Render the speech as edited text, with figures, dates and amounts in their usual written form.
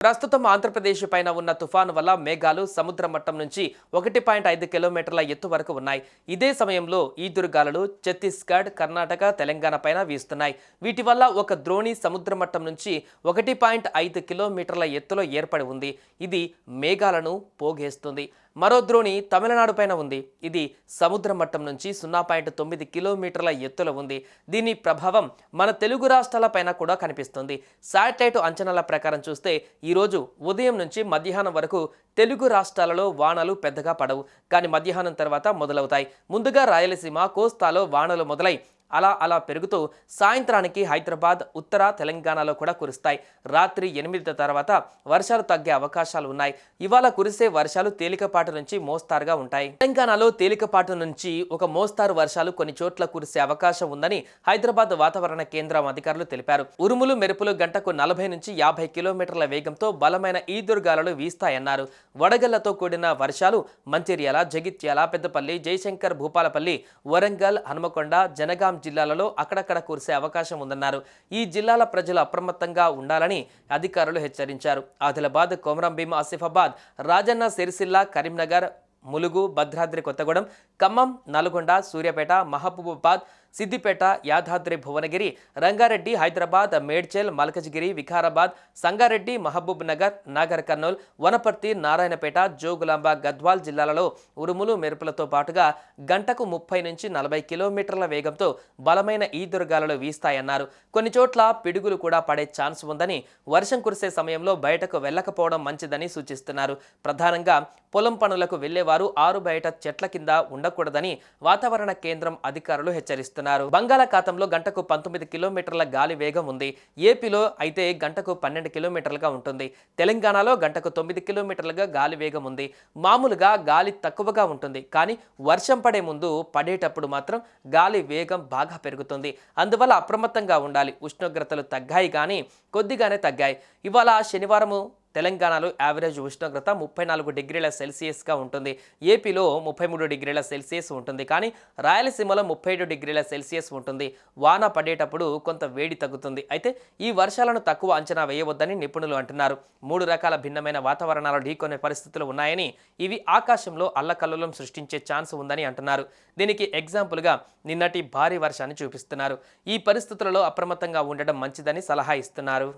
ప్రస్తుతం ఆంధ్రప్రదేశ్ పైన ఉన్న తుఫాను వల్ల మేఘాలు సముద్ర మట్టం నుంచి 1.5 కిలోమీటర్ల ఎత్తు వరకు ఉన్నాయి. ఇదే సమయంలో ఈదురుగాలులు ఛత్తీస్గఢ్, కర్ణాటక, తెలంగాణ పైన వీస్తున్నాయి. వీటి వల్ల ఒక ద్రోణి సముద్ర మట్టం నుంచి 1.5 కిలోమీటర్ల ఎత్తులో ఏర్పడి ఉంది. ఇది మేఘాలను పోగేస్తుంది. మరో ద్రోణి తమిళనాడు పైన ఉంది. ఇది సముద్ర మట్టం నుంచి 0.9 కిలోమీటర్ల ఎత్తులో ఉంది. దీని ప్రభావం మన తెలుగు రాష్ట్రాల పైన కూడా కనిపిస్తుంది. శాటిలైట్ అంచనాల ప్రకారం చూస్తే ఈరోజు ఉదయం నుంచి మధ్యాహ్నం వరకు తెలుగు రాష్ట్రాలలో వానలు పెద్దగా పడవు. కానీ మధ్యాహ్నం తర్వాత మొదలవుతాయి. ముందుగా రాయలసీమ, కోస్తాలో వానలు మొదలై అలా పెరుగుతూ సాయంత్రానికి హైదరాబాద్, ఉత్తర తెలంగాణలో కూడా కురుస్తాయి. రాత్రి 8 తర్వాత వర్షాలు తగ్గే అవకాశాలు ఉన్నాయి. ఇవాళ కురిసే వర్షాలు తేలికపాటి నుంచి మోస్తారుగా ఉంటాయి. తెలంగాణలో తేలికపాటి నుంచి ఒక మోస్తారు వర్షాలు కొన్ని చోట్ల కురిసే అవకాశం ఉందని హైదరాబాద్ వాతావరణ కేంద్రం అధికారులు తెలిపారు. ఉరుములు మెరుపులు గంటకు 40 నుంచి 50 కిలోమీటర్ల వేగంతో బలమైన ఈదురుగాలులు వీస్తాయన్నారు. వడగళ్లతో కూడిన వర్షాలు మంచిర్యాల, జగిత్యాల, పెద్దపల్లి, జయశంకర్, భూపాలపల్లి, వరంగల్, హనుమకొండ, జనగాం జిల్లాలలో అక్కడక్కడ కురిసే అవకాశం ఉందన్నారు. ఈ జిల్లాల ప్రజలు అప్రమత్తంగా ఉండాలని అధికారులు హెచ్చరించారు. ఆదిలాబాద్, కొమరంభీం, ఆసిఫాబాద్, రాజన్న సిరిసిల్ల, కరీంనగర్, ములుగు, భద్రాద్రి కొత్తగూడెం, ఖమ్మం, నల్గొండ, సూర్యాపేట, మహబూబాబాద్, సిద్దిపేట, యాదాద్రి భువనగిరి, రంగారెడ్డి, హైదరాబాద్, మేడ్చల్, మల్కజ్గిరి, వికారాబాద్, సంగారెడ్డి, మహబూబ్ నగర్, నాగర్ కర్నూల్, వనపర్తి, నారాయణపేట, జోగులాంబ, గద్వాల్ జిల్లాలలో ఉరుములు మెరుపులతో పాటుగా గంటకు 30 నుంచి 40 కిలోమీటర్ల వేగంతో బలమైన ఈదురుగాలులు వీస్తాయన్నారు. కొన్ని చోట్ల పిడుగులు కూడా పడే ఛాన్స్ ఉందని, వర్షం కురిసే సమయంలో బయటకు వెళ్ళకపోవడం మంచిదని సూచిస్తున్నారు. ప్రధానంగా పొలం పనులకు వెళ్లేవారు ఆరు బయట చెట్ల కింద ఉండకూడదని వాతావరణ కేంద్రం అధికారులు హెచ్చరిస్తున్నారు. బంగాళాఖాతంలో గంటకు 19 కిలోమీటర్ల గాలి వేగం ఉంది. ఏపీలో అయితే గంటకు 12 కిలోమీటర్లుగా ఉంటుంది. తెలంగాణలో గంటకు 9 కిలోమీటర్లుగా గాలి వేగం ఉంది. మామూలుగా గాలి తక్కువగా ఉంటుంది, కానీ వర్షం పడే ముందు పడేటప్పుడు మాత్రం గాలి వేగం బాగా పెరుగుతుంది. అందువల్ల అప్రమత్తంగా ఉండాలి. ఉష్ణోగ్రతలు తగ్గాయి, కానీ కొద్దిగానే తగ్గాయి. ఇవాళ శనివారము తెలంగాణలో యావరేజ్ ఉష్ణోగ్రత 34 డిగ్రీల సెల్సియస్గా ఉంటుంది. ఏపీలో 33 డిగ్రీల సెల్సియస్ ఉంటుంది, కానీ రాయలసీమలో 37 డిగ్రీల సెల్సియస్ ఉంటుంది. వాన పడేటప్పుడు కొంత వేడి తగ్గుతుంది. అయితే ఈ వర్షాలను తక్కువ అంచనా వేయవద్దని నిపుణులు అంటున్నారు. 3 రకాల భిన్నమైన వాతావరణాలు ఢీకొనే పరిస్థితులు ఉన్నాయని, ఇవి ఆకాశంలో అల్లకల్లోలం సృష్టించే ఛాన్స్ ఉందని అంటున్నారు. దీనికి ఎగ్జాంపుల్గా నిన్నటి భారీ వర్షాన్ని చూపిస్తున్నారు. ఈ పరిస్థితులలో అప్రమత్తంగా ఉండడం మంచిదని సలహా ఇస్తున్నారు.